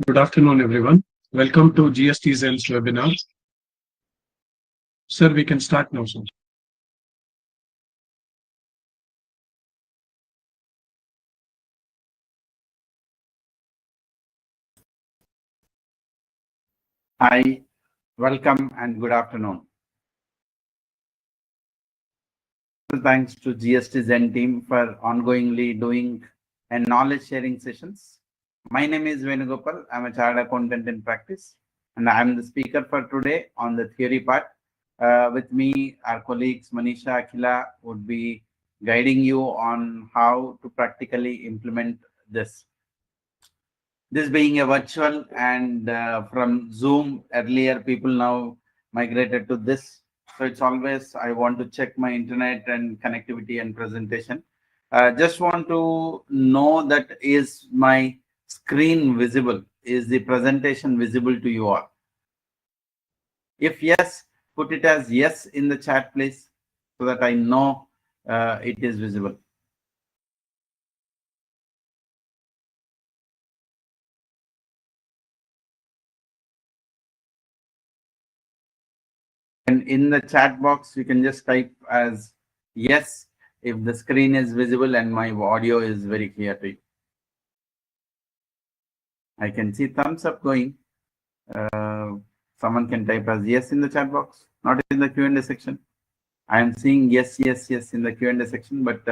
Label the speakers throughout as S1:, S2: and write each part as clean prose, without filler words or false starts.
S1: Good afternoon, everyone. Welcome to GSTZen's webinar. Sir, we can start now, sir.
S2: Hi, welcome and good afternoon. Thanks to GSTZen team for ongoingly doing and knowledge sharing sessions. My name is Venugopal. I'm a chartered accountant in practice, and I'm the speaker for today on the theory part. With me, our colleagues Manisha, Akhila would be guiding you on how to practically implement this. This being a virtual and from Zoom earlier, people now migrated to this. So it's always, I want to check my internet and connectivity and presentation. Just want to know that is my screen visible? Is the presentation visible to you all? If yes, put it as yes in the chat, please, so that I know it is visible. And in the chat box, you can just type as yes if the screen is visible and my audio is very clear to you. I can see thumbs up going. Someone can type as yes in the chat box, not in the Q&A section. I am seeing yes, yes, yes in the Q&A section, but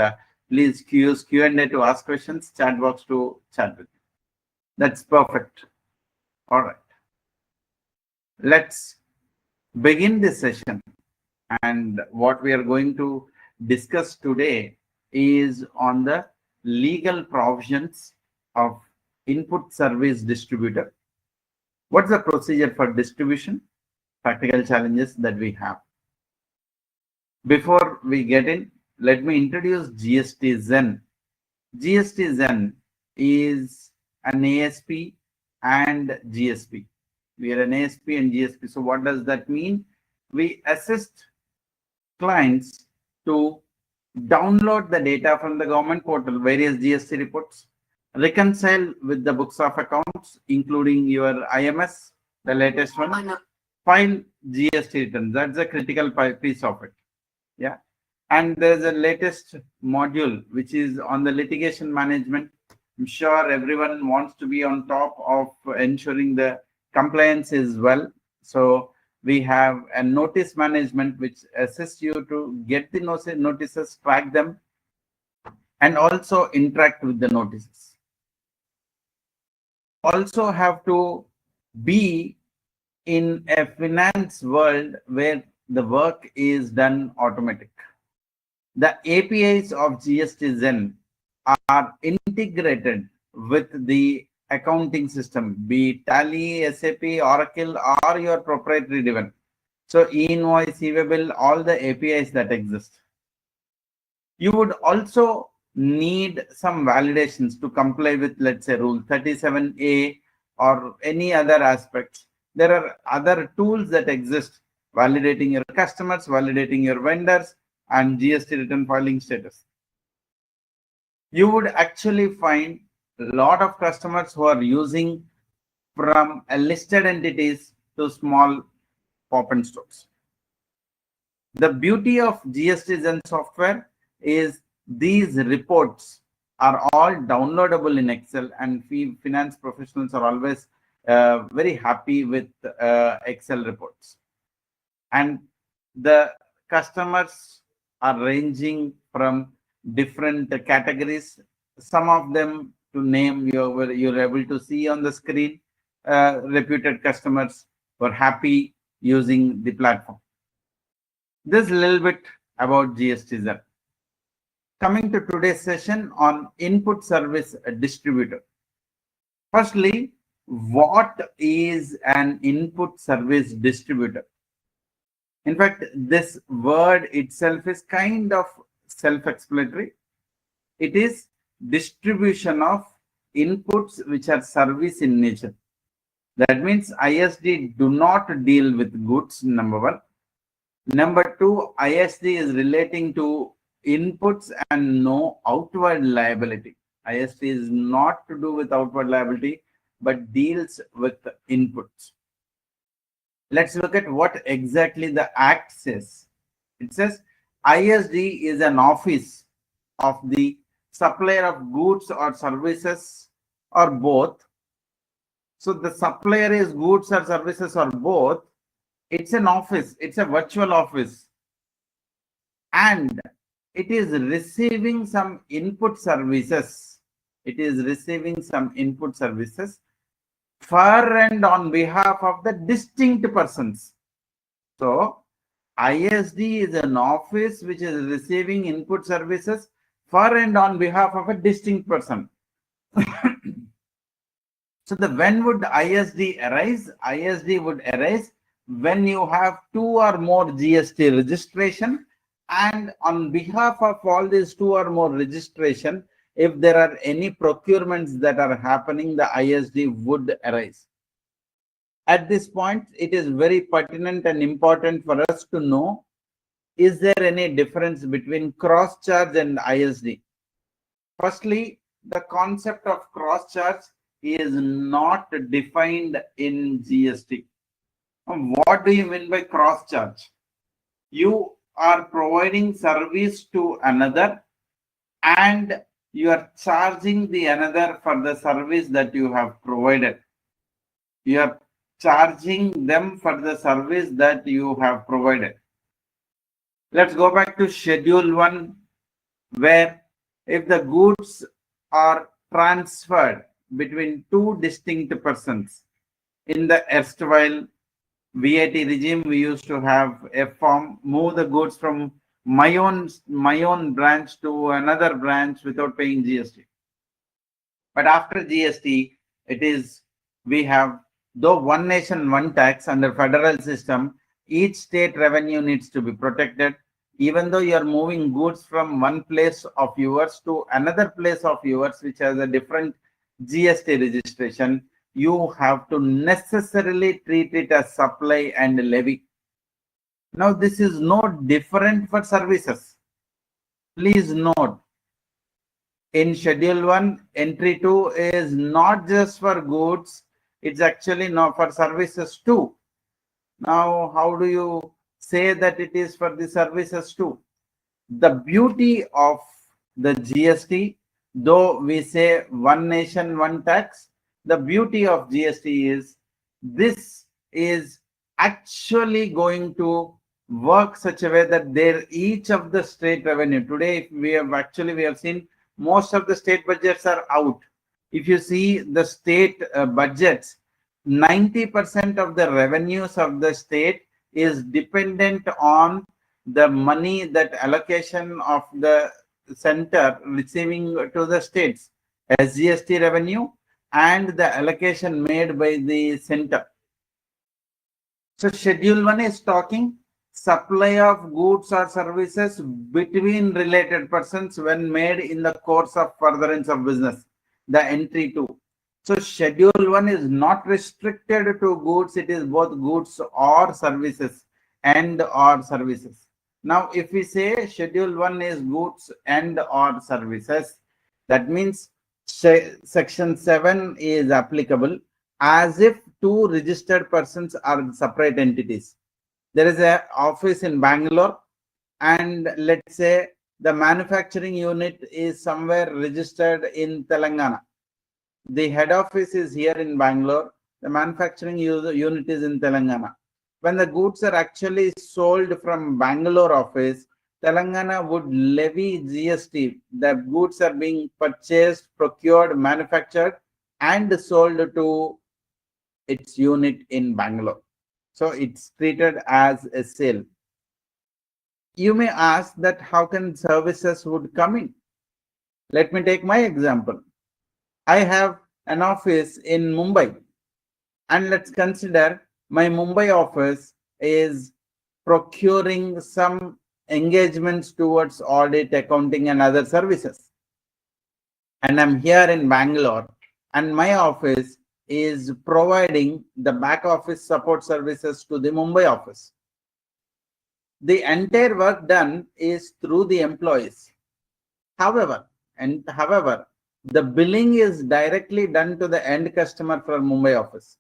S2: please use Q&A to ask questions, chat box to chat with you. That's perfect. All right. Let's begin this session. And what we are going to discuss today is on the legal provisions of input service distributor. What's the procedure for distribution? Practical challenges that we have. Before we get in, let me introduce GSTZen. GSTZen is an ASP and GSP. We are an ASP and GSP. So what does that mean? We assist clients to download the data from the government portal, various GST reports, reconcile with the books of accounts, including your IMS, the latest one, file GST returns. That's a critical piece of it. Yeah. And there's a latest module, which is on the litigation management. I'm sure everyone wants to be on top of ensuring the compliance is well. So we have a notice management which assists you to get the notices, track them, and also interact with the notices. Also have to be in a finance world where the work is done automatic. The APIs of GSTZen are integrated with the accounting system, be it Tally, SAP, Oracle, or your proprietary driven. So e-invoice, e-bill, all the APIs that exist. You would also need some validations to comply with, let's say, Rule 37A or any other aspects. There are other tools that exist, validating your customers, validating your vendors, and GST return filing status. You would actually find a lot of customers who are using from listed entities to small pop-in stores. The beauty of GSTZen software is these reports are all downloadable in Excel, and finance professionals are always very happy with Excel reports. And the customers are ranging from different categories. Some of them to name, you're able to see on the screen. Reputed customers were happy using the platform. This is a little bit about GSTZen. Coming to today's session on input service distributor. Firstly, what is an input service distributor? In fact, this word itself is kind of self-explanatory. It is distribution of inputs which are service in nature. That means ISD do not deal with goods, number one. Number two, ISD is relating to inputs and no outward liability. ISD is not to do with outward liability. but deals with inputs. Let's look at what exactly the Act says. It says ISD is an office of the supplier of goods or services or both. So the supplier is goods or services or both. It's an office, it's a virtual office, and it is receiving some input services. It is receiving some input services for and on behalf of the distinct persons. So ISD is an office which is receiving input services for and on behalf of a distinct person. So the when would ISD arise? ISD would arise when you have 2 or more GST registration, and on behalf of all these 2 or more registration, if there are any procurements that are happening, the ISD would arise. At this point, it is very pertinent and important for us to know, is there any difference between cross charge and ISD? Firstly, the concept of cross charge is not defined in GST. What do you mean by cross charge? You are providing service to another and you are charging the another for the service that you have provided. You are charging them for the service that you have provided. Let's go back to Schedule 1, where if the goods are transferred between 2 distinct persons, in the erstwhile VAT regime, we used to have a form, move the goods from my own branch to another branch without paying GST. But after GST, it is, we have, though one nation, one tax under federal system, each state revenue needs to be protected. Even though you are moving goods from one place of yours to another place of yours, which has a different GST registration, you have to necessarily treat it as supply and levy. Now, this is no different for services. Please note, in Schedule 1, Entry 2 is not just for goods, it's actually not for services too. Now, how do you say that it is for the services too? The beauty of the GST, though we say one nation, one tax, the beauty of GST is this is actually going to work such a way that there each of the state revenue. Today, we have seen most of the state budgets are out. If you see the state budgets, 90% of the revenues of the state is dependent on the money that allocation of the center receiving to the states, SGST revenue, and the allocation made by the center. So Schedule 1 is talking supply of goods or services between related persons when made in the course of furtherance of business, the Entry 2. So Schedule 1 is not restricted to goods, it is both goods or services and or services. Now, if we say Schedule 1 is goods and or services, that means Section 7 is applicable as if 2 registered persons are separate entities. There is an office in Bangalore, and let's say the manufacturing unit is somewhere registered in Telangana. The head office is here in Bangalore. The manufacturing unit is in Telangana. When the goods are actually sold from Bangalore office, Telangana would levy GST. The goods are being purchased, procured, manufactured, and sold to its unit in Bangalore. So it's treated as a sale. You may ask that how can services would come in? Let me take my example. I have an office in Mumbai, and let's consider my Mumbai office is procuring some engagements towards audit, accounting, and other services. And I'm here in Bangalore, and my office is providing the back office support services to the Mumbai office. The entire work done is through the employees. However, the billing is directly done to the end customer from Mumbai office.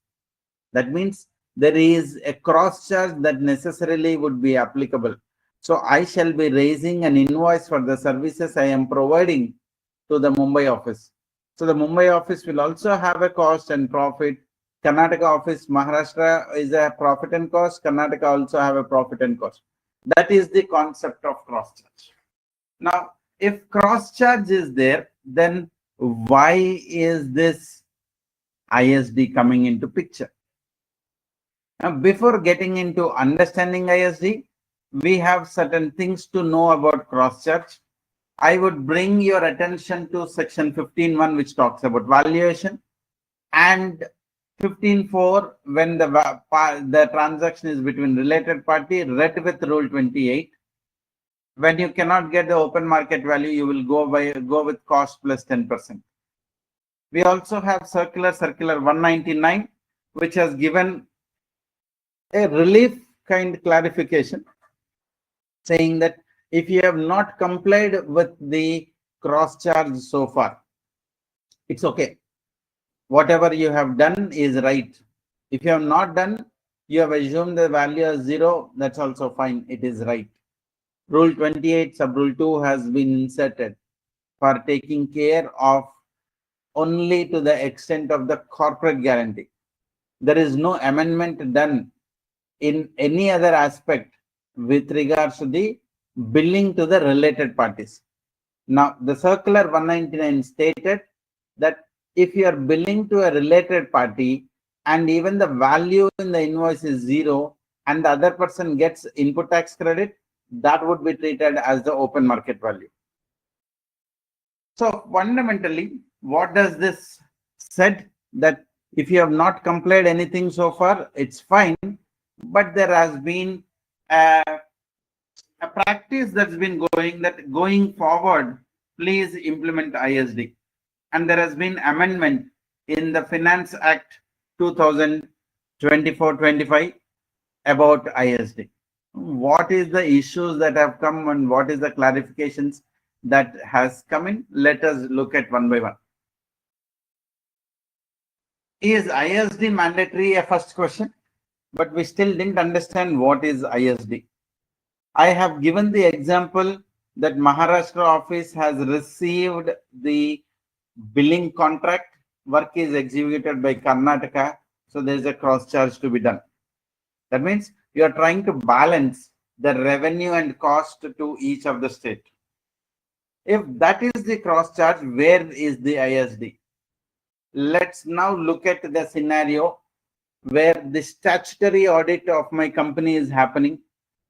S2: That means there is a cross charge that necessarily would be applicable. So I shall be raising an invoice for the services I am providing to the Mumbai office. So the Mumbai office will also have a cost and profit. Karnataka office, Maharashtra is a profit and cost. Karnataka also have a profit and cost. That is the concept of cross charge. Now, if cross charge is there, then why is this ISD coming into picture? Now, before getting into understanding ISD, we have certain things to know about cross charge. I would bring your attention to section 15.1, which talks about valuation, and 15.4 when the transaction is between related party, read with rule 28. When you cannot get the open market value, you will go with cost plus 10%. We also have circular 199, which has given a relief kind clarification, saying that if you have not complied with the cross charge so far, it's okay. Whatever you have done is right. If you have not done, you have assumed the value as 0, that's also fine. It is right. Rule 28 sub rule 2 has been inserted for taking care of only to the extent of the corporate guarantee. There is no amendment done in any other aspect with regards to the billing to the related parties. Now, the circular 199 stated that if you are billing to a related party and even the value in the invoice is 0 and the other person gets input tax credit, that would be treated as the open market value. So fundamentally, what does this said? That if you have not complied anything so far, it's fine, but there has been a practice that's been going, that going forward, please implement ISD. And there has been amendment in the Finance Act 2024-25 about ISD. What is the issues that have come and what is the clarifications that has come in? Let us look at one by one. Is ISD mandatory? A first question, but we still didn't understand what is ISD. I have given the example that Maharashtra office has received the billing contract, work is executed by Karnataka, so there is a cross charge to be done. That means you are trying to balance the revenue and cost to each of the state. If that is the cross charge, where is the ISD? Let's now look at the scenario where the statutory audit of my company is happening.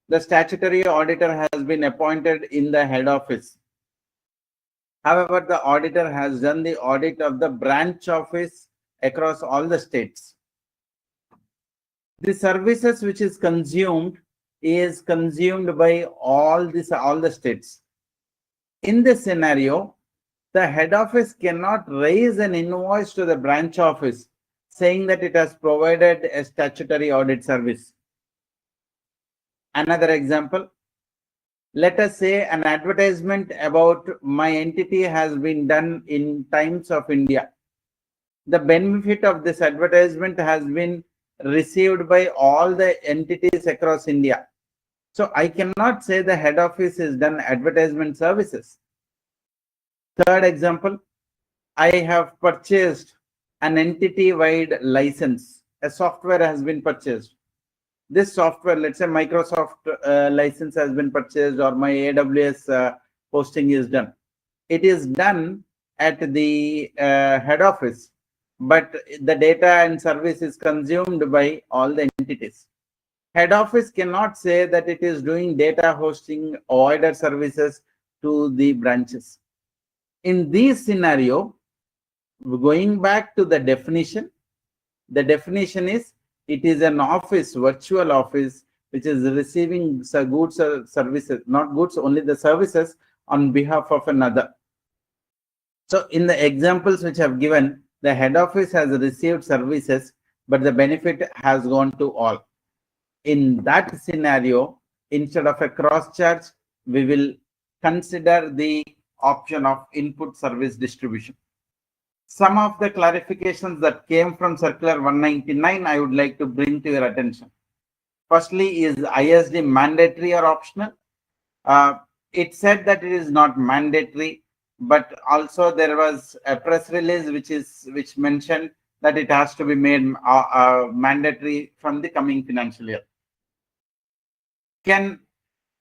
S2: The statutory auditor has been appointed in the head office. However, the auditor has done the audit of the branch office across all the states. The services which is consumed by all the states. In this scenario, the head office cannot raise an invoice to the branch office saying that it has provided a statutory audit service. Another example, let us say an advertisement about my entity has been done in Times of India. The benefit of this advertisement has been received by all the entities across India. So I cannot say the head office is done advertisement services. Third example, I have purchased an entity-wide license. A software has been purchased. This software, let's say Microsoft license has been purchased, or my AWS hosting is done. It is done at the head office, but the data and service is consumed by all the entities. Head office cannot say that it is doing data hosting or other services to the branches. In this scenario, going back to the definition is it is an office, virtual office, which is receiving goods or services, not goods, only the services on behalf of another. So in the examples which I have given, the head office has received services, but the benefit has gone to all. In that scenario, instead of a cross charge, we will consider the option of input service distribution. some of the clarifications that came from Circular 199, I would like to bring to your attention. Firstly, is ISD mandatory or optional? It said that it is not mandatory, but also there was a press release which mentioned that it has to be made mandatory from the coming financial year. Can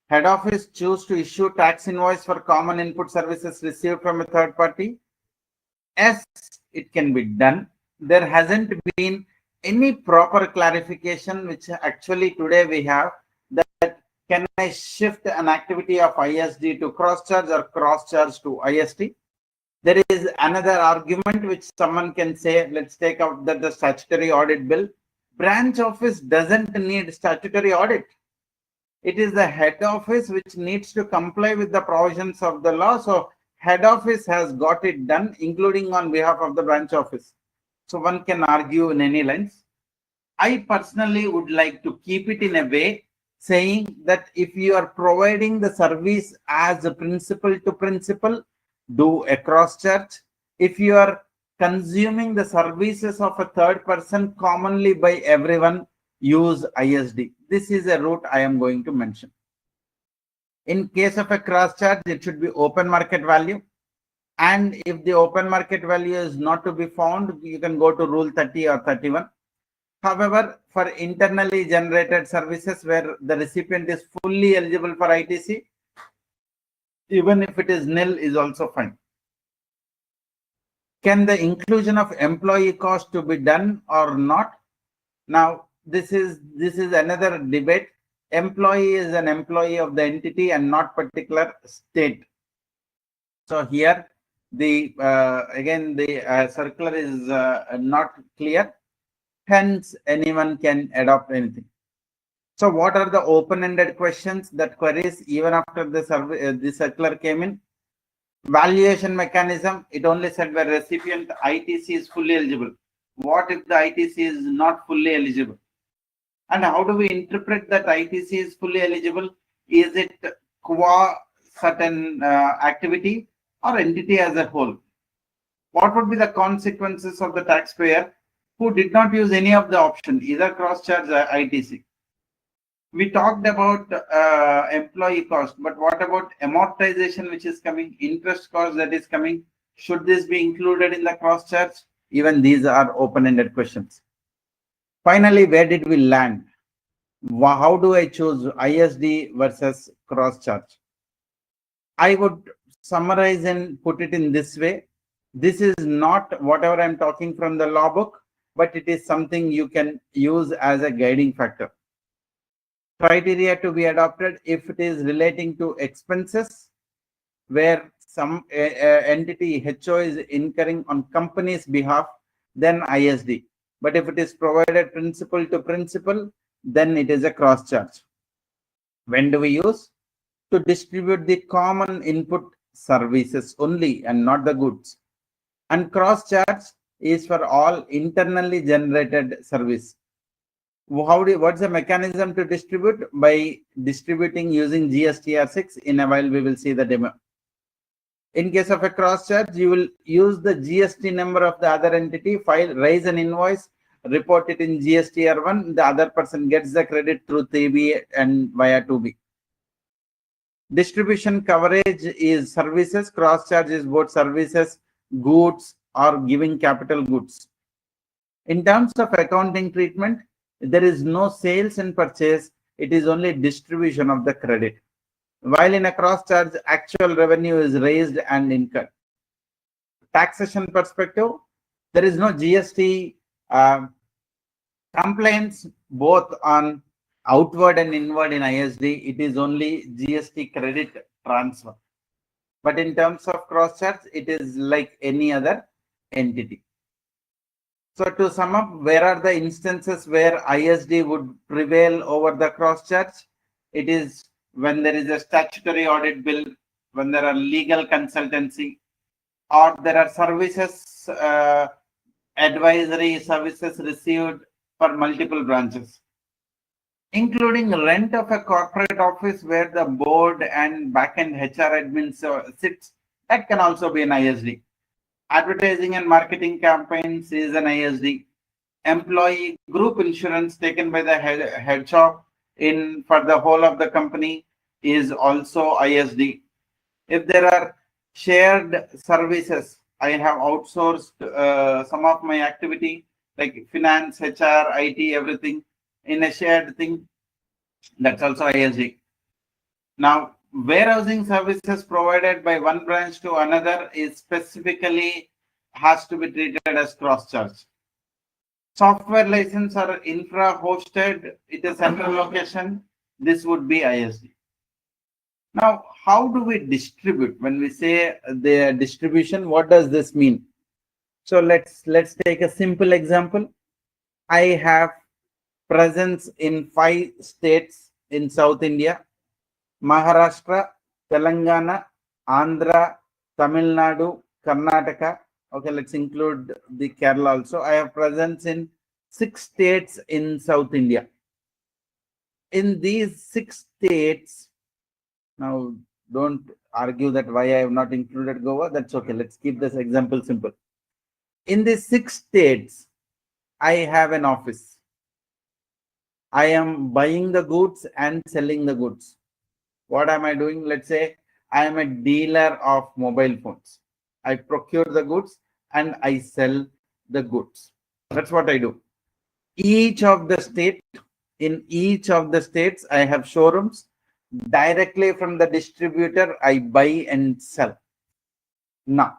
S2: head office choose to issue tax invoice for common input services received from a third party? Yes, it can be done. There hasn't been any proper clarification, which actually today we have, that can I shift an activity of ISD to cross charge or cross charge to ISD? There is another argument which someone can say, let's take out that the statutory audit bill. Branch office doesn't need statutory audit. It is the head office which needs to comply with the provisions of the law. So head office has got it done, including on behalf of the branch office. So one can argue in any lines. I personally would like to keep it in a way saying that if you are providing the service as a principal to principal, do a cross charge. If you are consuming the services of a third person commonly by everyone, use ISD. This is a route I am going to mention. In case of a cross charge, it should be open market value. And if the open market value is not to be found, you can go to rule 30 or 31. However, for internally generated services where the recipient is fully eligible for ITC, even if it is nil, is also fine. Can the inclusion of employee cost to be done or not? Now, this is another debate. Employee is an employee of the entity and not particular state. So here, the again the circular is not clear. Hence, anyone can adopt anything. So, what are the open-ended questions that queries even after the circular came in? Valuation mechanism, it only said where recipient ITC is fully eligible. What if the ITC is not fully eligible? And how do we interpret that ITC is fully eligible? Is it qua certain activity or entity as a whole? What would be the consequences of the taxpayer who did not use any of the option, either cross charge or ITC? We talked about employee cost, but what about amortization, which is coming, interest cost that is coming? Should this be included in the cross charge? Even these are open-ended questions. Finally, where did we land? How do I choose ISD versus cross charge? I would summarize and put it in this way. This is not whatever I'm talking from the law book, but it is something you can use as a guiding factor. Criteria to be adopted if it is relating to expenses where some entity HO is incurring on company's behalf, then ISD. But if it is provided principal to principal, then it is a cross charge. When do we use? To distribute the common input services only and not the goods. And cross charge is for all internally generated service. What's the mechanism to distribute? By distributing using GSTR6. In a while, we will see the demo. In case of a cross charge, you will use the GST number of the other entity, raise an invoice, report it in GSTR1. The other person gets the credit through 3B and via 2B. Distribution coverage is services. Cross charge is both services, goods, or giving capital goods. In terms of accounting treatment, there is no sales and purchase. It is only distribution of the credit. While in a cross charge, actual revenue is raised and incurred. Taxation perspective, there is no GST complaints both on outward and inward in ISD. It is only GST credit transfer. But in terms of cross charge, it is like any other entity. So to sum up, where are the instances where ISD would prevail over the cross charge? It is when there is a statutory audit bill, when there are legal consultancy, or there are services, advisory services received for multiple branches, including rent of a corporate office where the board and back-end HR admin sits. That can also be an ISD. Advertising and marketing campaigns is an ISD. Employee group insurance taken by the head shop in for the whole of the company is also ISD. If there are shared services, I have outsourced some of my activity like finance, HR, IT, everything in a shared thing. That's also ISD. Now, warehousing services provided by one branch to another is specifically has to be treated as cross charge. Software license or infra hosted at a central location, this would be ISD. Now, how do we distribute? When we say the distribution, what does this mean? So let's take a simple example. I have presence in 5 states in South India: Maharashtra, Telangana, Andhra, Tamil Nadu, Karnataka. Okay, let's include the Kerala also. I have presence in 6 states in South India. In these 6 states, now don't argue that why I have not included Goa. That's okay. Let's keep this example simple. In these 6 states, I have an office. I am buying the goods and selling the goods. What am I doing? Let's say I am a dealer of mobile phones. I procure the goods and I sell the goods. That's what I do. Each of the state, in each of the states, I have showrooms. Directly from the distributor, I buy and sell. Now,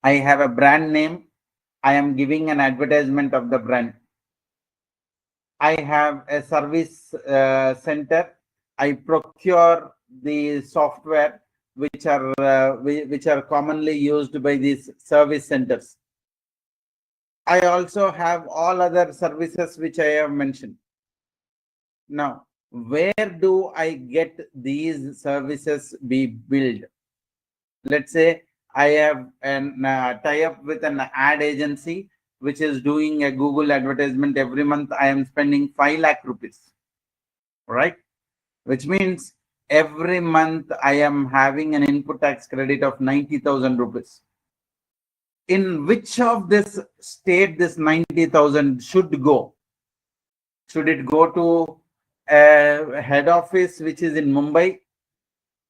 S2: I have a brand name. I am giving an advertisement of the brand. I have a service center. I procure the software which are commonly used by these service centers. I also have all other services which I have mentioned. Now, where do I get these services be billed? Let's say I have an tie-up with an ad agency which is doing a Google advertisement every month. I am spending 5 lakh rupees, right? Which means every month I am having an input tax credit of 90,000 rupees. In which of this state this 90,000 should go? Should it go to a head office which is in Mumbai,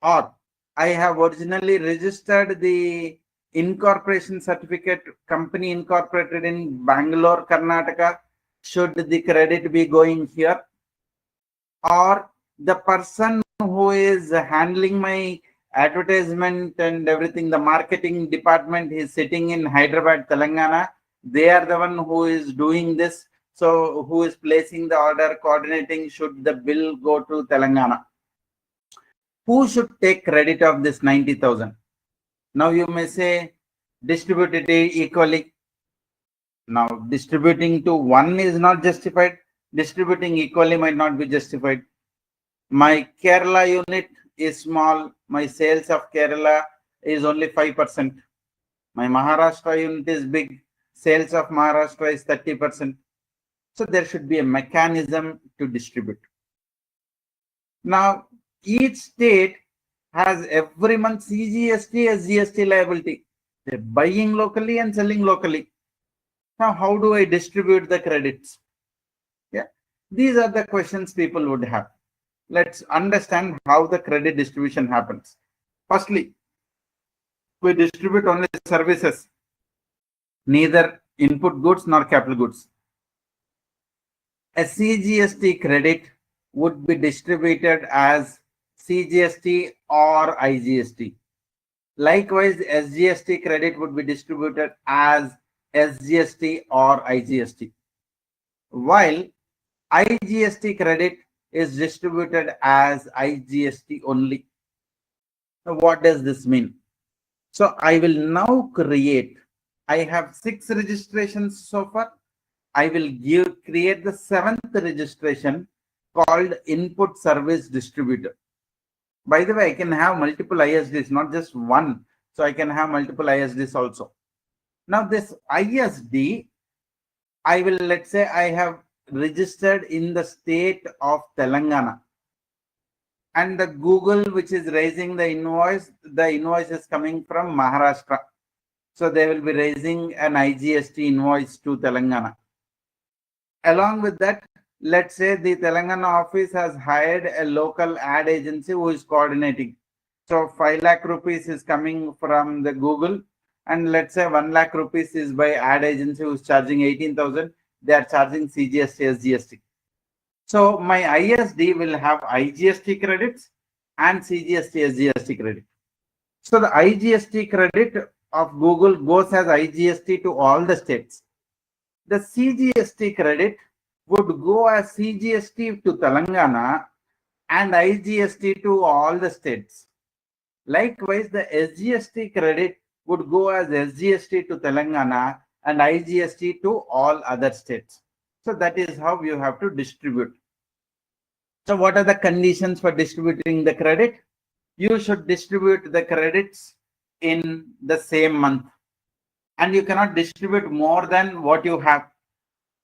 S2: or I have originally registered the incorporation certificate, company incorporated in Bangalore, Karnataka? Should the credit be going here? Or the person who is handling my advertisement and everything, the marketing department, is sitting in Hyderabad, Telangana. They are the one who is doing this. So who is placing the order, coordinating, should the bill go to Telangana? Who should take credit of this 90,000? Now you may say, distribute it equally. Now distributing to one is not justified. Distributing equally might not be justified. My Kerala unit is small. My sales of Kerala is only 5%. My Maharashtra unit is big. Sales of Maharashtra is 30%. So there should be a mechanism to distribute. Now, each state has every month CGST as GST liability. They're buying locally and selling locally. Now, how do I distribute the credits? Yeah, these are the questions people would have. Let's understand how the credit distribution happens. Firstly, we distribute only services, neither input goods nor capital goods. A CGST credit would be distributed as CGST or IGST. Likewise, SGST credit would be distributed as SGST or IGST, while IGST credit is distributed as IGST only. Now, what does this mean? So I will now create, I have 6 registrations so far. I will create the 7th registration called input service distributor. By the way, I can have multiple ISDs, not just one. So I can have multiple ISDs also. Now this ISD, I will, let's say I have registered in the state of Telangana. And the Google which is raising the invoice is coming from Maharashtra. So they will be raising an IGST invoice to Telangana. Along with that, let's say the Telangana office has hired a local ad agency who is coordinating. So 5 lakh rupees is coming from the Google, and let's say 1 lakh rupees is by ad agency who is charging 18,000. They are charging CGST, SGST. So my ISD will have IGST credits and CGST, SGST credit. So the IGST credit of Google goes as IGST to all the states. The CGST credit would go as CGST to Telangana and IGST to all the states. Likewise, the SGST credit would go as SGST to Telangana and IGST to all other states. So that is how you have to distribute. So what are the conditions for distributing the credit? You should distribute the credits in the same month, and you cannot distribute more than what you have.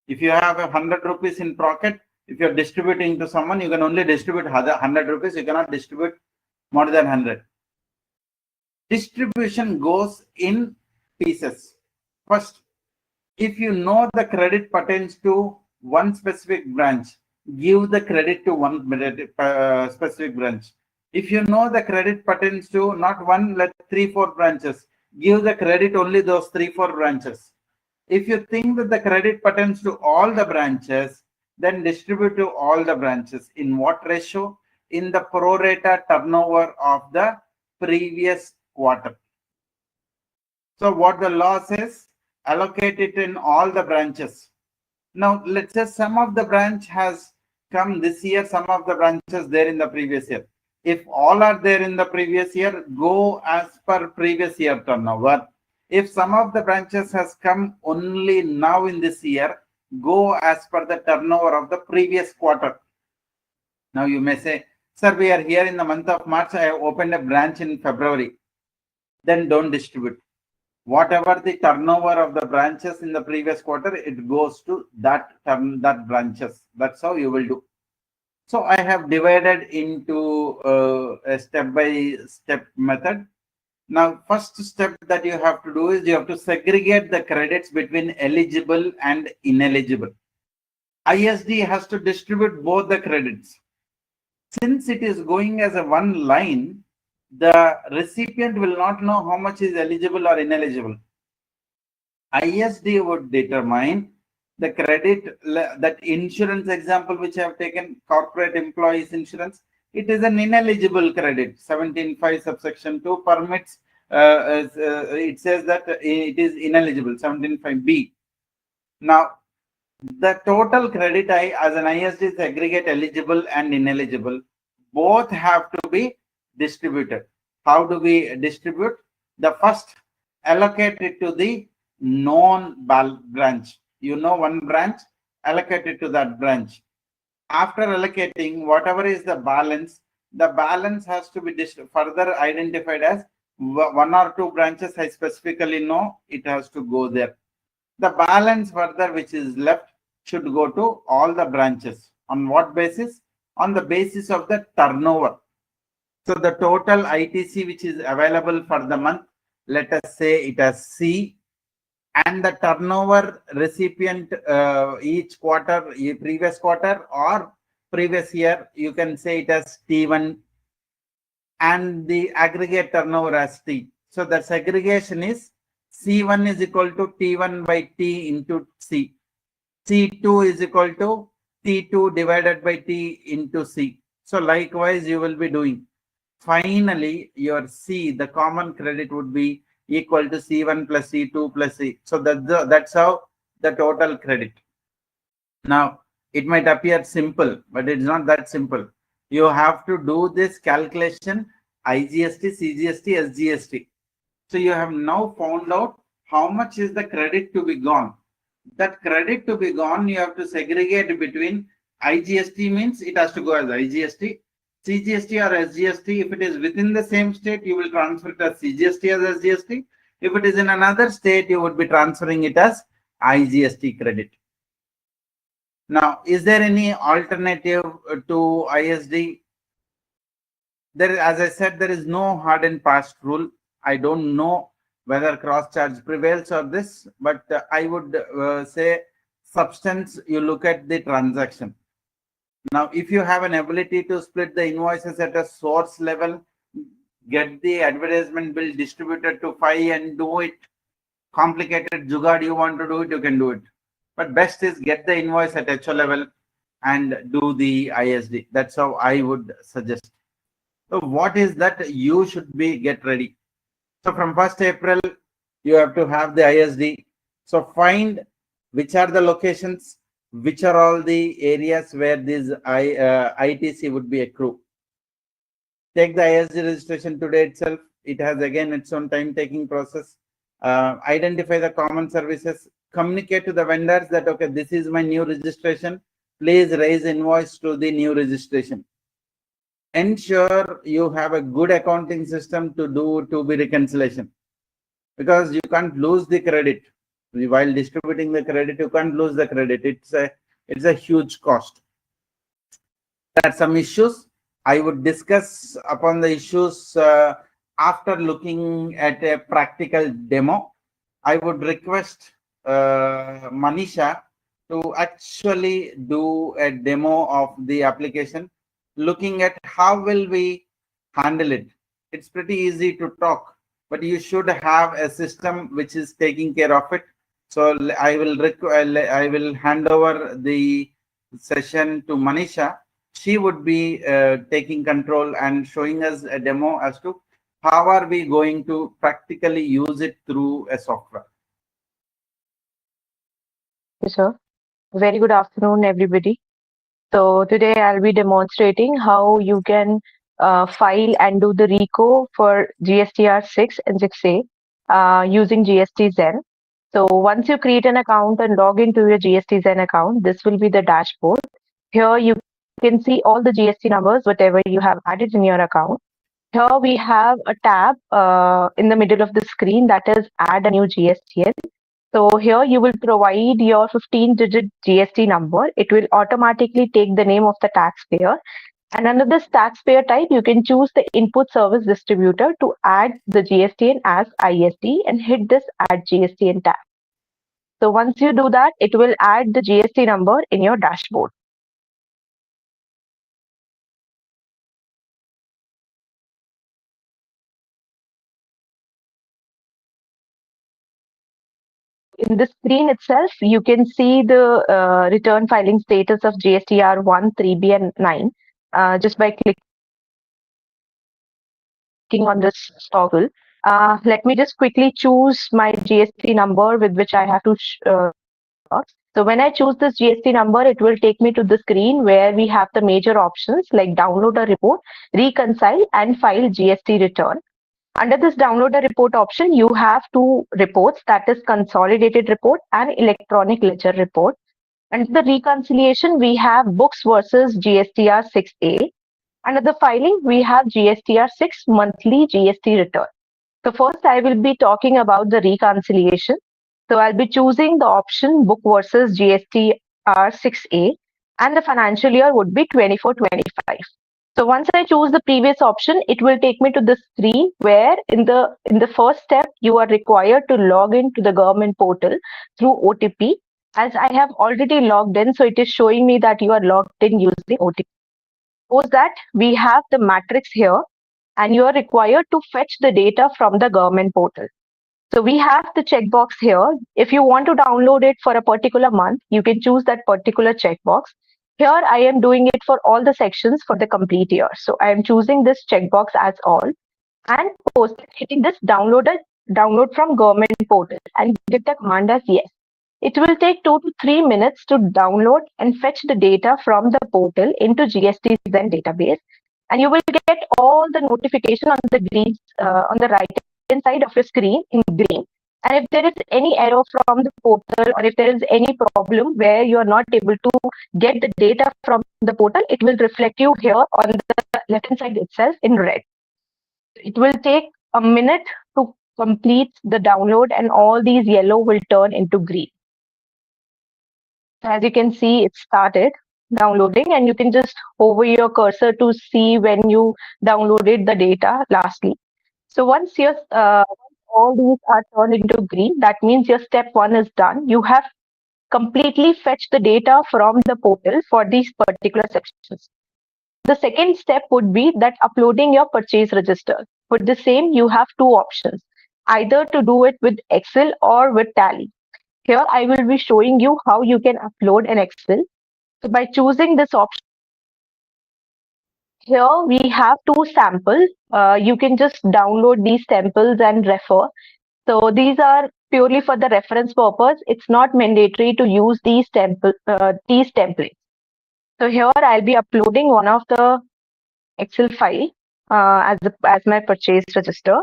S2: If you have 100 rupees in pocket, if you're distributing to someone, you can only distribute 100 rupees. You cannot distribute more than 100. Distribution goes in pieces. First, if you know the credit pertains to one specific branch, give the credit to one specific branch. If you know the credit pertains to not one, let 3-4 branches, give the credit only those 3-4 branches. If you think that the credit pertains to all the branches, then distribute to all the branches. In what ratio? In the pro rata turnover of the previous quarter. So what the law says, allocate it in all the branches. Now let's say some of the branch has come this year, some of the branches there in the previous year. If all are there in the previous year, go as per previous year turnover. If some of the branches has come only now in this year, go as per the turnover of the previous quarter. Now you may say, sir, we are here in the month of March. I have opened a branch in February. Then don't distribute. Whatever the turnover of the branches in the previous quarter, it goes to that branches. That's how you will do. So I have divided into a step-by-step method. Now, first step that you have to do is you have to segregate the credits between eligible and ineligible. ISD has to distribute both the credits. Since it is going as a one line, the recipient will not know how much is eligible or ineligible. ISD would determine the credit, that insurance example which I have taken, corporate employees insurance, it is an ineligible credit. 17.5 subsection 2 permits, it says that it is ineligible, 17.5b. Now, the total credit as an ISD segregate eligible and ineligible. Both have to be distributed. How do we distribute? The first, allocate it to the known branch. You know one branch, allocate it to that branch. After allocating, whatever is the balance has to be further identified as 1 or 2 branches I specifically know, it has to go there. The balance further which is left should go to all the branches. On what basis? On the basis of the turnover. So the total ITC which is available for the month, let us say it as C, and the turnover recipient each quarter, previous quarter or previous year, you can say it as T1, and the aggregate turnover as T. So the segregation is C1 is equal to T1 by T into C. C2 is equal to T2 divided by T into C. So likewise you will be doing. Finally, your C, the common credit would be equal to C1 plus C2 plus C. So that's how the total credit. Now, it might appear simple, but it's not that simple. You have to do this calculation, IGST, CGST, SGST. So you have now found out how much is the credit to be gone. That credit to be gone, you have to segregate between IGST means it has to go as IGST, CGST or SGST. If it is within the same state, you will transfer it as CGST as SGST. If it is in another state, you would be transferring it as IGST credit. Now, is there any alternative to ISD? There, as I said, there is no hard and fast rule. I don't know whether cross charge prevails or this, but I would say substance, you look at the transaction. Now, if you have an ability to split the invoices at a source level, get the advertisement bill distributed to 5 and do it, complicated jugad you want to do it, you can do it. But best is get the invoice at HO level and do the ISD. That's how I would suggest. So what is that you should be get ready? So from 1st April, you have to have the ISD. So find which are the locations, which are all the areas where this ITC would be accrued. Take the ISD registration today itself. It has again its own time taking process. Identify the common services, communicate to the vendors that, okay, this is my new registration. Please raise invoice to the new registration. Ensure you have a good accounting system to do to-be reconciliation, because you can't lose the credit. While distributing the credit, you can't lose the credit. It's a huge cost. There are some issues. I would discuss upon the issues after looking at a practical demo. I would request Manisha to actually do a demo of the application, looking at how will we handle it. It's pretty easy to talk, but you should have a system which is taking care of it. So I will hand over the session to Manisha. She would be taking control and showing us a demo as to how are we going to practically use it through a software.
S3: Yes, sir. Very good afternoon, everybody. So today I'll be demonstrating how you can file and do the RICO for GSTR 6 and 6A using GSTZen. So once you create an account and log into your GSTZen account, this will be the dashboard. Here you can see all the GST numbers, whatever you have added in your account. Here we have a tab in the middle of the screen that is add a new GSTN. So here you will provide your 15-digit GST number. It will automatically take the name of the taxpayer. And under this taxpayer type, you can choose the input service distributor to add the GSTN as ISD and hit this add GSTN tab. So once you do that, it will add the GST number in your dashboard. In the screen itself, you can see the return filing status of GSTR 1, 3B, and 9 just by clicking on this toggle. Let me just quickly choose my GST number with which I have to. So when I choose this GST number, it will take me to the screen where we have the major options like download a report, reconcile, and file GST return. Under this download a report option, you have two reports, that is consolidated report and electronic ledger report. Under the reconciliation, we have books versus GSTR 6A. Under the filing, we have GSTR 6 monthly GST return. So first I will be talking about the reconciliation. So I'll be choosing the option book versus GSTR 6A and the financial year would be 24-25. So once I choose the previous option, it will take me to the screen where in the first step, you are required to log into the government portal through OTP. As I have already logged in, so it is showing me that you are logged in using OTP. Suppose that we have the matrix here and you are required to fetch the data from the government portal. So we have the checkbox here. If you want to download it for a particular month, you can choose that particular checkbox. Here I am doing it for all the sections for the complete year. So I am choosing this checkbox as all and hitting this download from government portal and get the command as yes. It will take 2 to 3 minutes to download and fetch the data from the portal into GSTZen database. And you will get all the notification on the green, on the right hand side of your screen in green. And if there is any error from the portal or if there is any problem where you are not able to get the data from the portal, it will reflect you here on the left hand side itself in red. It will take a minute to complete the download and all these yellow will turn into green. So as you can see, it started downloading and you can just hover your cursor to see when you downloaded the data lastly. So once all these are turned into green, that means your step one is done. You have completely fetched the data from the portal for these particular sections. The second step would be that uploading your purchase register. For the same, you have two options, either to do it with Excel or with Tally. Here I will be showing you how you can upload an Excel. So by choosing this option, here we have two samples. You can just download these samples and refer. So these are purely for the reference purpose. It's not mandatory to use these templates. So here I'll be uploading one of the Excel file as my purchase register.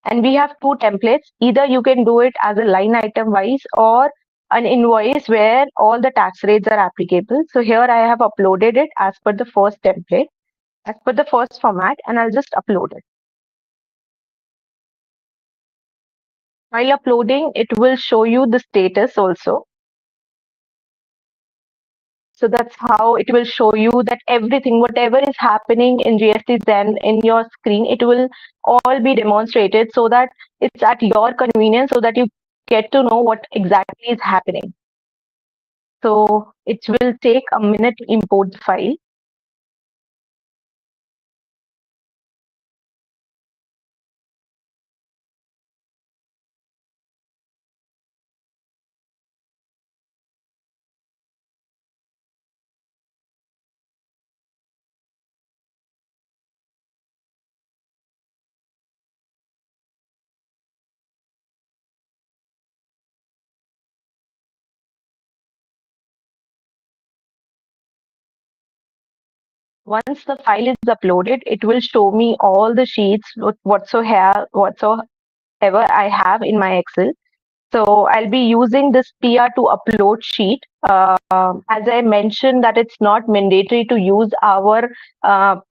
S3: And we have two templates. Either you can do it as a line item wise or an invoice where all the tax rates are applicable. So here I have uploaded it as per the first template, as per the first format, and I'll just upload it. While uploading, it will show you the status also. So that's how it will show you that everything, whatever is happening in GSTZen in your screen, it will all be demonstrated so that it's at your convenience, so that you get to know what exactly is happening. So it will take a minute to import the file. Once the file is uploaded, it will show me all the sheets whatsoever I have in my Excel. So I'll be using this PR to upload sheet. As I mentioned that it's not mandatory to use our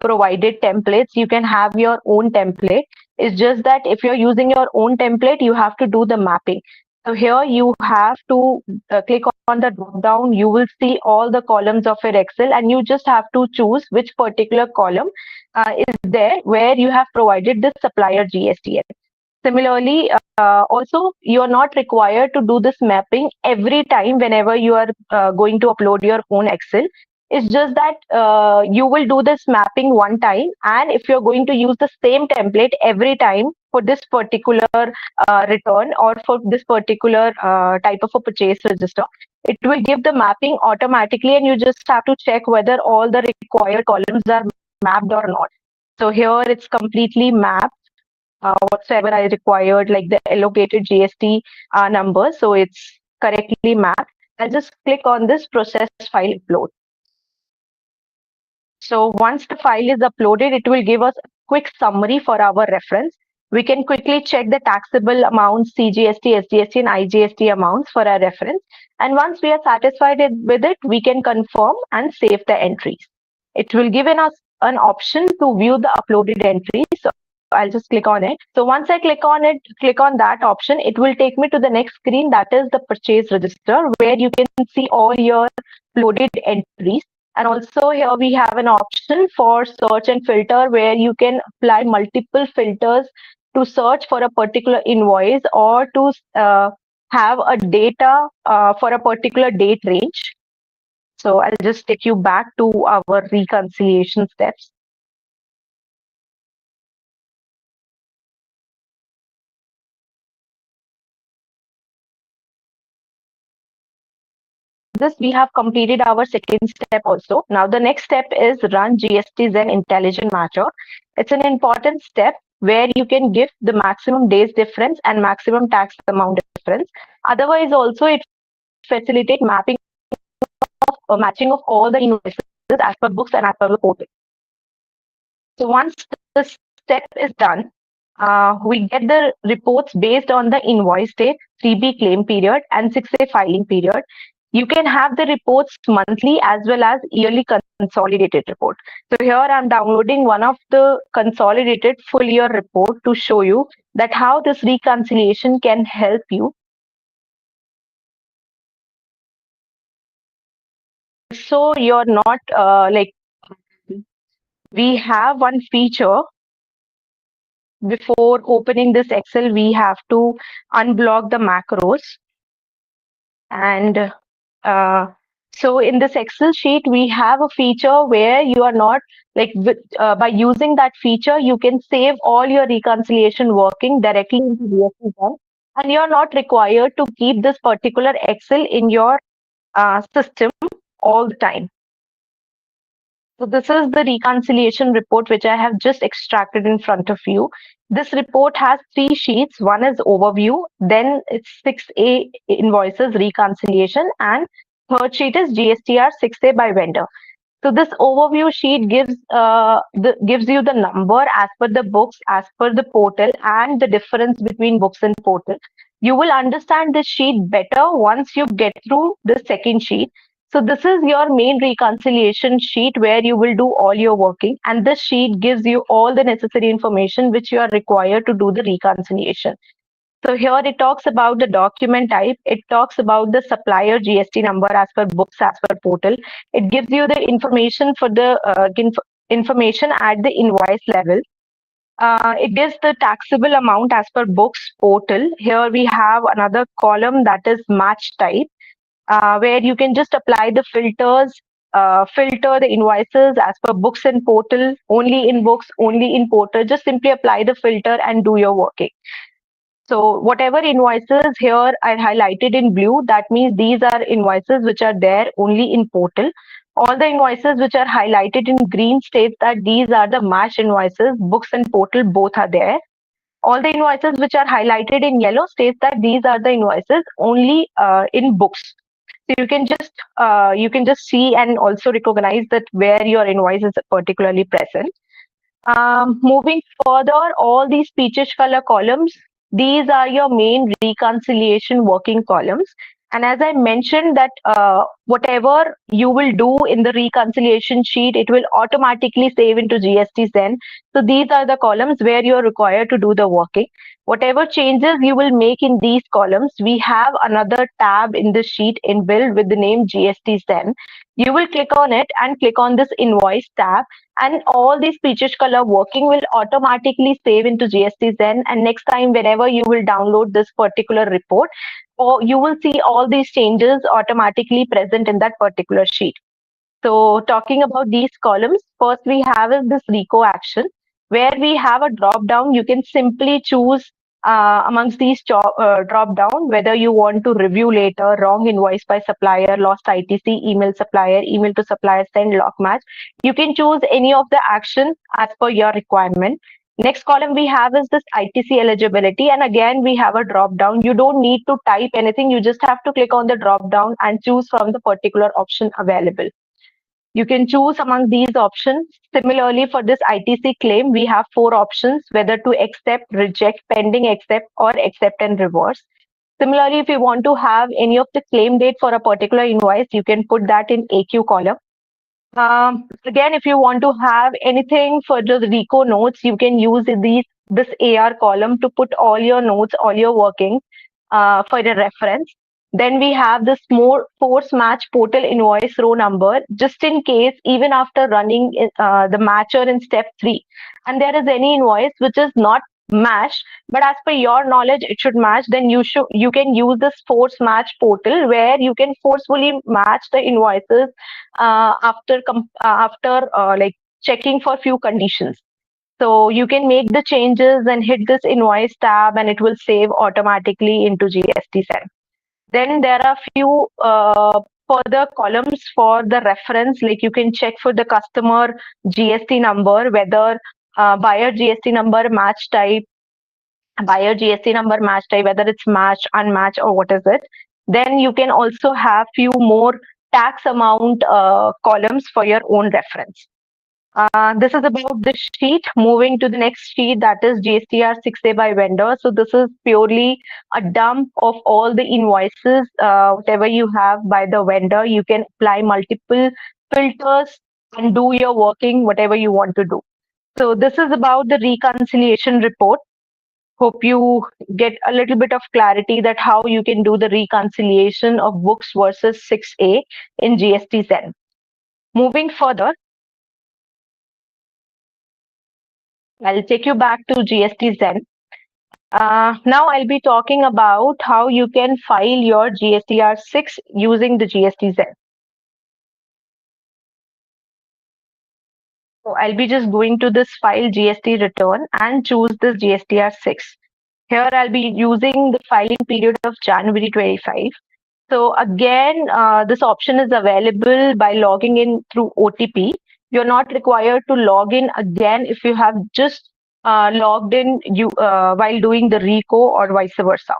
S3: provided templates. You can have your own template. It's just that if you're using your own template, you have to do the mapping. So here you have to click on the drop down. You will see all the columns of your Excel, and you just have to choose which particular column is there where you have provided the supplier GST. Similarly, also, you are not required to do this mapping every time whenever you are going to upload your own Excel. It's just that you will do this mapping one time, and if you're going to use the same template every time for this particular return or for this particular type of a purchase register, it will give the mapping automatically, and you just have to check whether all the required columns are mapped or not. So here it's completely mapped whatsoever I required, like the allocated GST number. So it's correctly mapped. I'll just click on this process file upload. So once the file is uploaded, it will give us a quick summary for our reference. We can quickly check the taxable amounts, CGST, SGST, and IGST amounts for our reference. And once we are satisfied with it, we can confirm and save the entries. It will give us an option to view the uploaded entries. So I'll just click on it. So once I click on it, click on that option, it will take me to the next screen, that is the purchase register, where you can see all your uploaded entries. And also here we have an option for search and filter, where you can apply multiple filters to search for a particular invoice or to have a data for a particular date range. So I'll just take you back to our reconciliation steps. This we have completed our second step also. Now the next step is run GSTZen Intelligent Matcher. It's an important step where you can give the maximum days difference and maximum tax amount difference. Otherwise also it facilitates mapping of matching of all the invoices as per books and as per the portal. So once this step is done, we get the reports based on the invoice date, 3B claim period, and 6A filing period. You can have the reports monthly as well as yearly consolidated report. So here I'm downloading one of the consolidated full year report to show you that how this reconciliation can help you. So you're not like, we have one feature before opening this Excel, we have to unblock the macros. And so in this Excel sheet, we have a feature where you are not by using that feature, you can save all your reconciliation working directly into GSTZen, and you're not required to keep this particular Excel in your system all the time. So this is the reconciliation report which I have just extracted in front of you. This report has 3 sheets. One is overview, then it's 6A invoices reconciliation, and third sheet is GSTR 6A by vendor. So this overview sheet gives you the number as per the books, as per the portal, and the difference between books and portal. You will understand this sheet better once you get through the second sheet. So this is your main reconciliation sheet where you will do all your working, and this sheet gives you all the necessary information which you are required to do the reconciliation. So here it talks about the document type. It talks about the supplier GST number as per books, as per portal. It gives you the information for the information at the invoice level. It gives the taxable amount as per books portal. Here we have another column that is match type, where you can just apply the filters, filter the invoices as per books and portal, only in books, only in portal. Just simply apply the filter and do your working. So whatever invoices here are highlighted in blue, that means these are invoices which are there only in portal. All the invoices which are highlighted in green states that these are the match invoices, books and portal both are there. All the invoices which are highlighted in yellow states that these are the invoices only in books. So you can just see and also recognize that where your invoice is particularly present. Moving further, all these peachish color columns, these are your main reconciliation working columns. And as I mentioned that whatever you will do in the reconciliation sheet, it will automatically save into GSTZen. So these are the columns where you're required to do the working. Whatever changes you will make in these columns, we have another tab in the sheet inbuilt with the name GSTZen. You will click on it and click on this invoice tab, and all these peachish color working will automatically save into GSTZen. And next time, whenever you will download this particular report, or you will see all these changes automatically present in that particular sheet. So talking about these columns, first we have is this RECO action, where we have a drop down. You can simply choose amongst these drop down whether you want to review later, wrong invoice by supplier, lost ITC, email supplier, email to supplier, send lock match. You can choose any of the action as per your requirement. Next column we have is this ITC eligibility, and again we have a drop down. You don't need to type anything, you just have to click on the drop down and choose from the particular option available. You can choose among these options. Similarly, for this ITC claim, we have 4 options, whether to accept, reject, pending accept, or accept and reverse. Similarly, if you want to have any of the claim date for a particular invoice, you can put that in AQ column. Again, if you want to have anything for the RECO notes, you can use this AR column to put all your notes, all your workings for a reference. Then we have this more force match portal invoice row number, just in case, even after running the matcher in step 3, and there is any invoice which is not matched, but as per your knowledge it should match, then you can use this force match portal where you can forcefully match the invoices after like checking for few conditions. So you can make the changes and hit this invoice tab, and it will save automatically into GSTZen. Then there are few further columns for the reference, like you can check for the customer GST number, whether buyer GST number, match type, buyer GST number, match type, whether it's match, unmatched, or what is it. Then you can also have few more tax amount columns for your own reference. This is about this sheet. Moving to the next sheet, that is GSTR 6A by vendor. So this is purely a dump of all the invoices, whatever you have by the vendor. You can apply multiple filters and do your working, whatever you want to do. So this is about the reconciliation report. Hope you get a little bit of clarity that how you can do the reconciliation of books versus 6A in GSTZen. Moving further, I'll take you back to GSTZen. Now I'll be talking about how you can file your GSTR6 using the GSTZen. So I'll be just going to this file GST return and choose this GSTR6. Here I'll be using the filing period of January 25. So again, this option is available by logging in through OTP. You're not required to log in again if you have just logged in while doing the RICO or vice versa.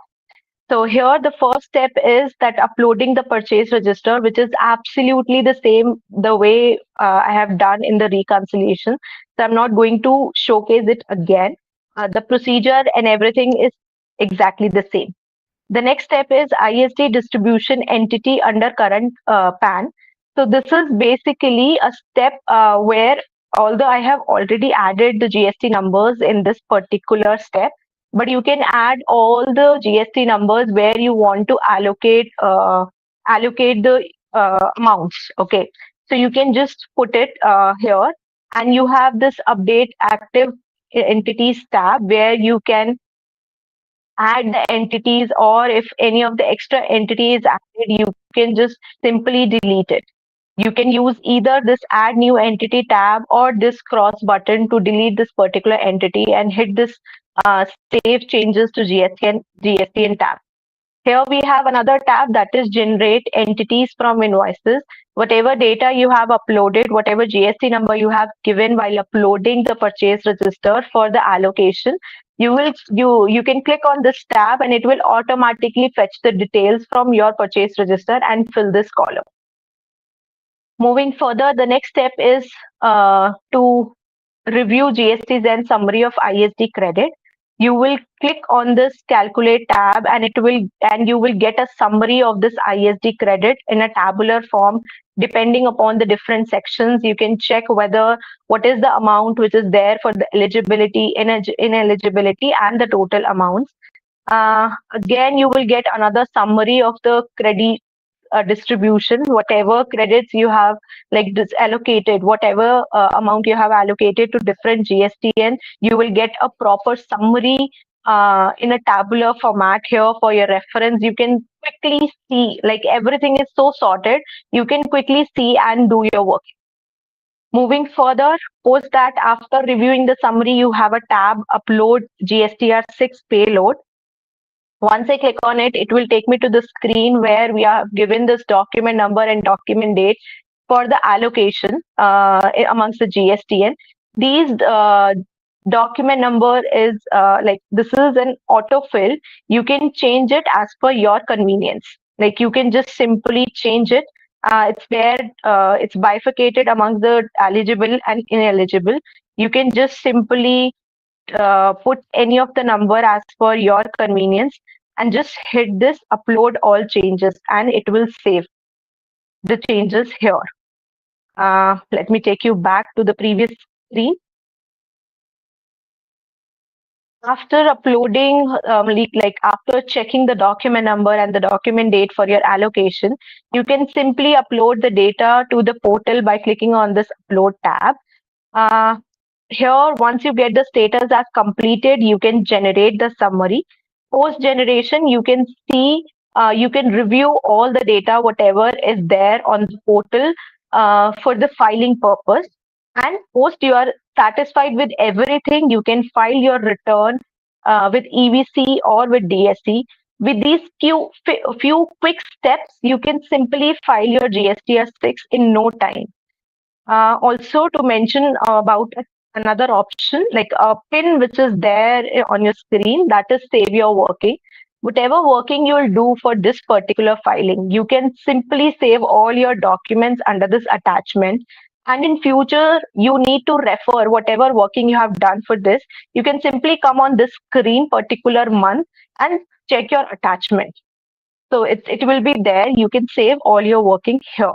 S3: So here the first step is that uploading the purchase register, which is absolutely the same the way I have done in the reconciliation. So I'm not going to showcase it again. The procedure and everything is exactly the same. The next step is ISD distribution entity under current PAN. So this is basically a step where, although I have already added the GST numbers in this particular step, but you can add all the GST numbers where you want to allocate the amounts. Okay, so you can just put it here, and you have this update active entities tab where you can add the entities, or if any of the extra entity is added, you can just simply delete it. You can use either this add new entity tab or this cross button to delete this particular entity and hit this save changes to GSTN tab. Here we have another tab that is generate entities from invoices. Whatever data you have uploaded, whatever GST number you have given while uploading the purchase register for the allocation, you can click on this tab and it will automatically fetch the details from your purchase register and fill this column. Moving further, the next step is to review GSTZen summary of ISD credit. You will click on this calculate tab and you will get a summary of this ISD credit in a tabular form. Depending upon the different sections, you can check whether what is the amount which is there for the eligibility, ineligibility, and the total amounts. Again, you will get another summary of the credit distribution, whatever credits you have like this allocated, whatever amount you have allocated to different GSTN, you will get a proper summary in a tabular format here for your reference. You can quickly see, like everything is so sorted, you can quickly see and do your work. Moving further, post that after reviewing the summary, you have a tab upload GSTR6 payload. Once I click on it, it will take me to the screen where we are given this document number and document date for the allocation amongst the GSTN. These document number is like this is an autofill. You can change it as per your convenience. Like you can just simply change it. It's where it's bifurcated amongst the eligible and ineligible. You can just simply put any of the number as per your convenience and just hit this upload all changes and it will save the changes here. Let me take you back to the previous screen. After uploading, like after checking the document number and the document date for your allocation, you can simply upload the data to the portal by clicking on this upload tab. Here, once you get the status as completed, you can generate the summary. Post generation, you can see, you can review all the data, whatever is there on the portal for the filing purpose. And post you are satisfied with everything, you can file your return with EVC or with DSC. With these few quick steps, you can simply file your GSTR6 in no time. Also to mention about another option, like a pin which is there on your screen, that is save your working. Whatever working you will do for this particular filing, you can simply save all your documents under this attachment. And in future, you need to refer whatever working you have done for this. You can simply come on this screen particular month and check your attachment. So it will be there. You can save all your working here.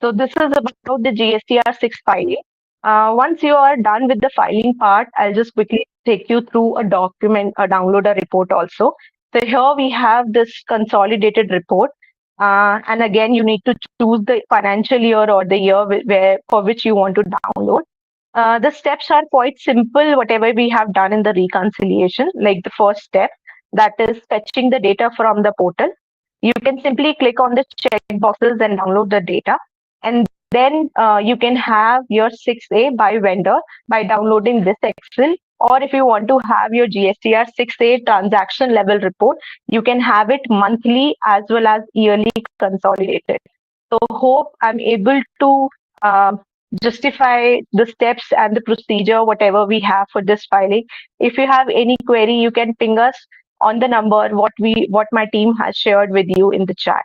S3: So this is about the GSTR6 filing. Once you are done with the filing part, I'll just quickly take you through a document, download a report also. So here we have this consolidated report. And again, you need to choose the financial year or the year for which you want to download. The steps are quite simple, whatever we have done in the reconciliation, like the first step, that is fetching the data from the portal. You can simply click on the check boxes and download the data. And then you can have your 6A by vendor by downloading this Excel. Or if you want to have your GSTR 6A transaction level report, you can have it monthly as well as yearly consolidated. So hope I'm able to um, justify the steps and the procedure, whatever we have for this filing. If you have any query, you can ping us on the number what my team has shared with you in the chat.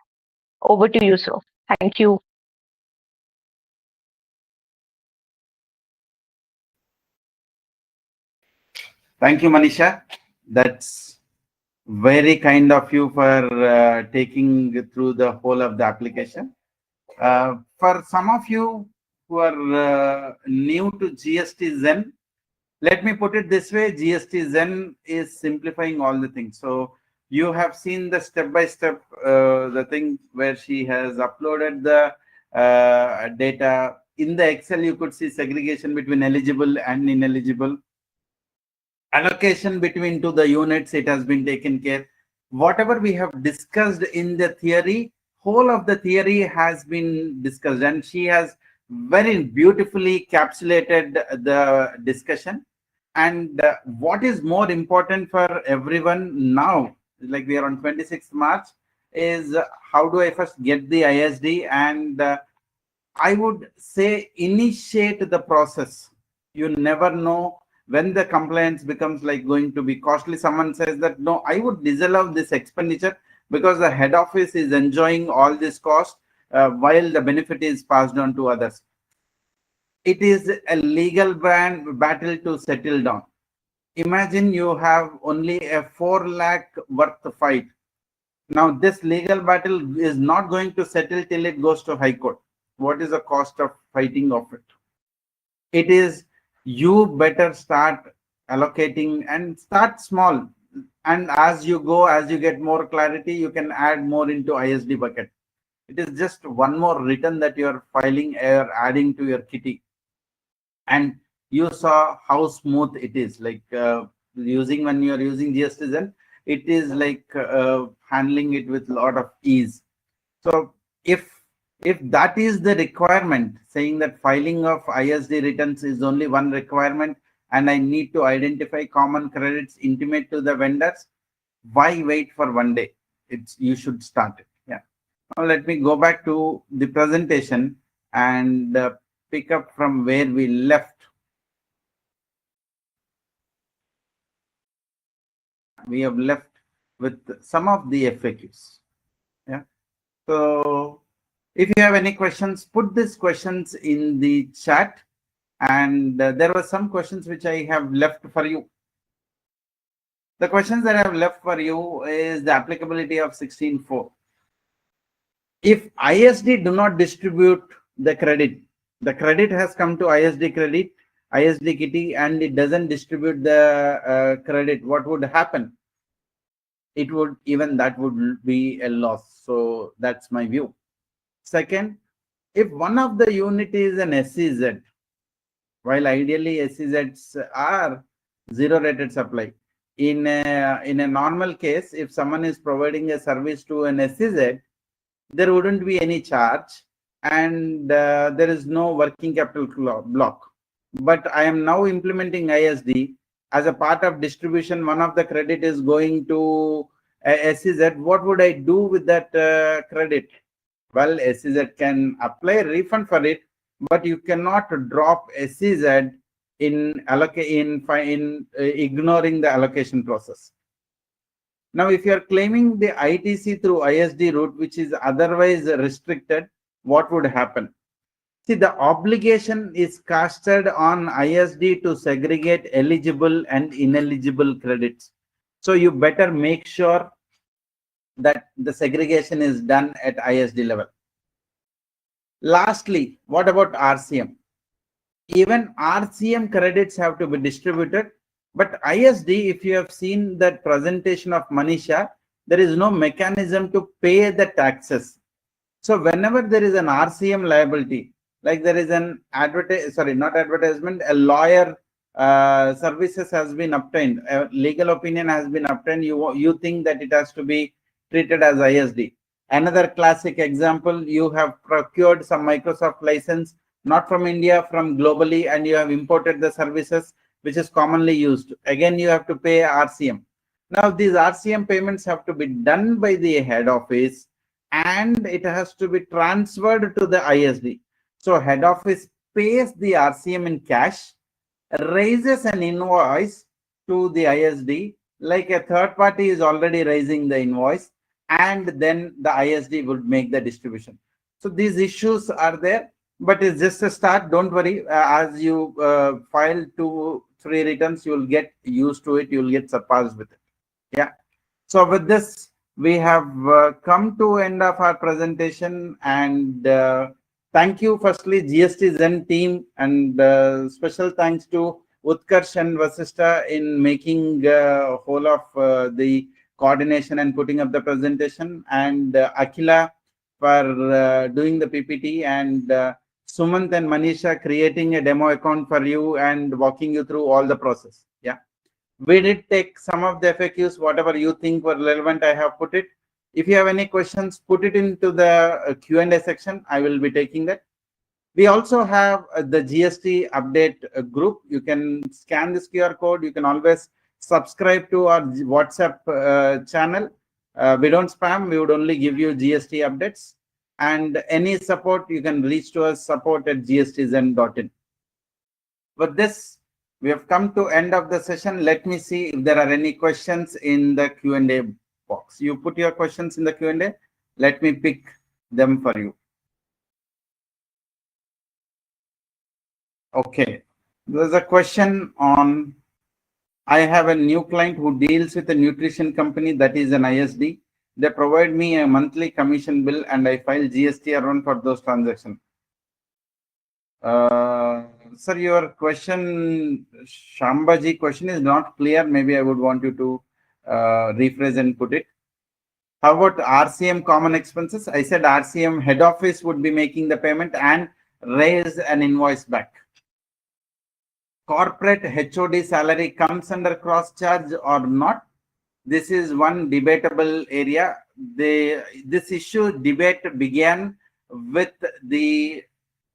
S3: Over to you, sir. Thank you.
S2: Thank you, Manisha. That's very kind of you for taking through the whole of the application. For some of you who are new to GSTZen, let me put it this way: GSTZen is simplifying all the things. So you have seen the step-by-step the thing where she has uploaded the data in the Excel. You could see segregation between eligible and ineligible, allocation between to the units. It has been taken care. Whatever we have discussed in the theory, whole of the theory has been discussed, and she has very beautifully encapsulated the discussion. And what is more important for everyone now, like we are on 26th March, is how do I first get the ISD? And I would say initiate the process. You never know when the compliance becomes like going to be costly. Someone says that, no, I would disallow this expenditure because the head office is enjoying all this cost while the benefit is passed on to others. It is a legal battle to settle down. Imagine you have only a 4 lakh worth fight. Now this legal battle is not going to settle till it goes to High Court. What is the cost of fighting of it? It is, you better start allocating and start small. And as you go, as you get more clarity, you can add more into ISD bucket. It is just one more return that you are filing or adding to your kitty. And you saw how smooth it is, like using when you are using GSTZen, it is like handling it with a lot of ease. So if that is the requirement, saying that filing of ISD returns is only one requirement, and I need to identify common credits, intimate to the vendors, why wait for one day? You should start it. Yeah. Now let me go back to the presentation and pick up from where we left. We have left with some of the FAQs. Yeah. So if you have any questions, put these questions in the chat. And there were some questions which I have left for you. The questions that I have left for you is the applicability of 16.4. If ISD do not distribute the credit has come to ISD credit, ISD kitty, and it doesn't distribute the credit, what would happen? It would, even that would be a loss. So that's my view. Second, if one of the unit is an SEZ, while ideally SEZs are zero rated supply, in a normal case, if someone is providing a service to an SEZ, there wouldn't be any charge, and there is no working capital block. But I am now implementing ISD as a part of distribution. One of the credit is going to SEZ. What would I do with that credit? Well, SEZ can apply a refund for it, but you cannot drop SEZ in ignoring the allocation process. Now, if you are claiming the ITC through ISD route, which is otherwise restricted, what would happen? See, the obligation is casted on ISD to segregate eligible and ineligible credits. So you better make sure that the segregation is done at ISD level. Lastly, what about RCM? Even RCM credits have to be distributed, but ISD, if you have seen that presentation of Manisha, there is no mechanism to pay the taxes. So whenever there is an RCM liability, Like there is an advertisement, a lawyer services has been obtained, a legal opinion has been obtained, you think that it has to be treated as ISD. Another classic example, you have procured some Microsoft license, not from India, from globally, and you have imported the services which is commonly used. Again, you have to pay RCM. Now, these RCM payments have to be done by the head office, and it has to be transferred to the ISD. So head office pays the RCM in cash, raises an invoice to the ISD, like a third party is already raising the invoice, and then the ISD would make the distribution. So these issues are there, but it's just a start. Don't worry. As you file 2-3 returns, you will get used to it. You will get surpassed with it. Yeah. So with this, we have come to end of our presentation, and thank you firstly GSTZen team, and special thanks to Utkarsh and Vasishta in making whole of the coordination and putting up the presentation, and Akila for doing the PPT, and Sumant and Manisha creating a demo account for you and walking you through all the process. Yeah. We did take some of the FAQs, whatever you think were relevant, I have put it. If you have any questions, put it into the Q&A section. I will be taking that. We also have the GST update group. You can scan this QR code. You can always subscribe to our WhatsApp channel. We don't spam. We would only give you GST updates. And any support, you can reach to us, support@gstzen.in. With this, we have come to end of the session. Let me see if there are any questions in the Q&A box. You put your questions in the Q&A. Let me pick them for you. Okay. There's a question on, I have a new client who deals with a nutrition company that is an ISD. They provide me a monthly commission bill and I file GST around for those transactions. Sir, your question, Shambaji question is not clear. Maybe I would want you to rephrase and put it. How about RCM common expenses? I said RCM head office would be making the payment and raise an invoice back. Corporate HOD salary comes under cross charge or not? This is one debatable area. This issue debate began with the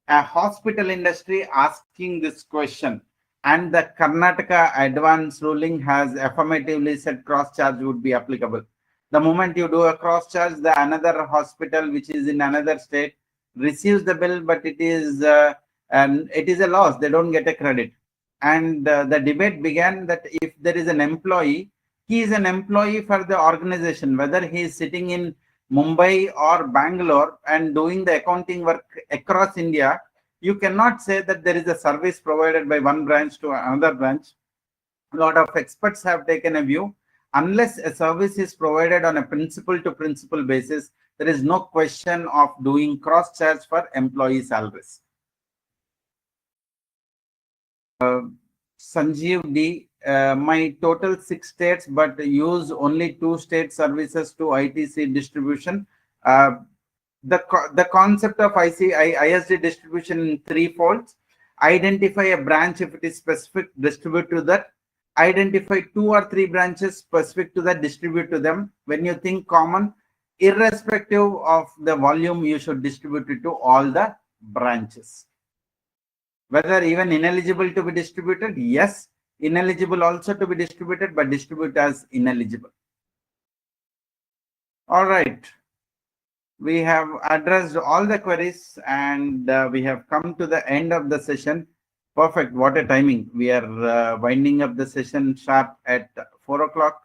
S2: hospital industry asking this question, and the Karnataka advance ruling has affirmatively said cross charge would be applicable. The moment you do a cross charge, the another hospital which is in another state receives the bill, but it is a loss. They don't get a credit. And the debate began that if there is an employee, he is an employee for the organization, whether he is sitting in Mumbai or Bangalore and doing the accounting work across India. You cannot say that there is a service provided by one branch to another branch. A lot of experts have taken a view. Unless a service is provided on a principal to principal basis, there is no question of doing cross charge for employee salaries. Sanjeev D, my total 6 states, but use only 2 state services to ITC distribution. The concept of ISD distribution in 3 folds. Identify a branch if it is specific, distribute to that. Identify 2 or 3 branches specific to that, distribute to them. When you think common, irrespective of the volume, you should distribute it to all the branches. Whether even ineligible to be distributed, yes. Ineligible also to be distributed, but distribute as ineligible. All right. We have addressed all the queries, and we have come to the end of the session. Perfect. What a timing. We are winding up the session sharp at 4 o'clock.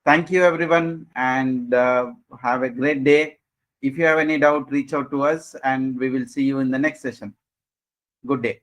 S2: Thank you, everyone, and have a great day. If you have any doubt, reach out to us, and we will see you in the next session. Good day.